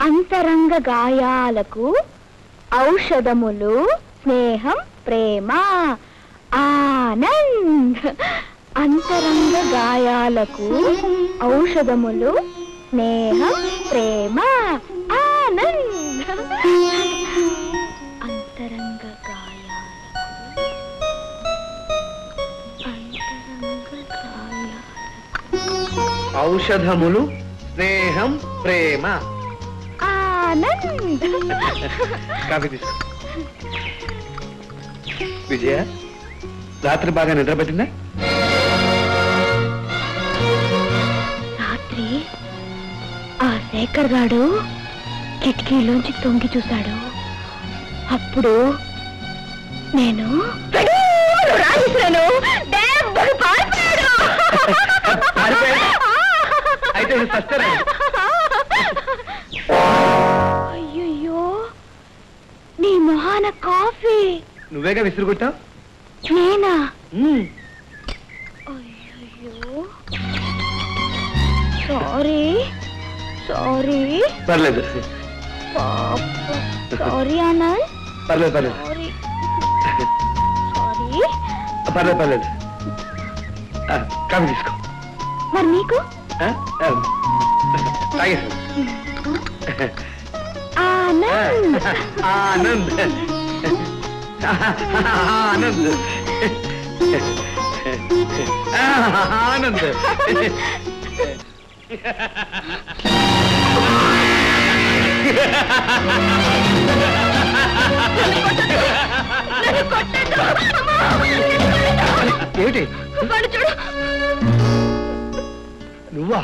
అంతరంగ గాయాలకు ఔషధములు స్నేహం ప్రేమ ఆనంద్. అంతరంగ గాయాలకు ఔషధములు స్నేహం ప్రేమ ఆనంద్. అంతరంగ ఔషధములు స్నేహం ప్రేమ ఆనంద్. కాఫీ తీసుకో. విజయ, రాత్రి బాగా నిద్రపట్టిందా? రాత్రి ఆ శేఖర్ గాడు కిటికీలోంచి తొంగి చూశాడు. అప్పుడు నేను రాజేశ్వరను అయితే అయ్యయ్యో, నీ మొహాన కాఫీ. నువ్వేగా విసురుకుంటావు? నేనా? అయ్యయ్యో, సారీ సారీ. పర్లేదు. సారీ ఆనంద్. పర్లేదు పర్లేదు. Sorry sorry. పర్లేదు పర్లేదు. కాఫీ తీసుకో. మరి నీకు? తాగేసాను. ఆనంద్ ఆనంద్ ఆనంద్ ఆనంద్. ఏమిటి? చూడు. నువ్వా?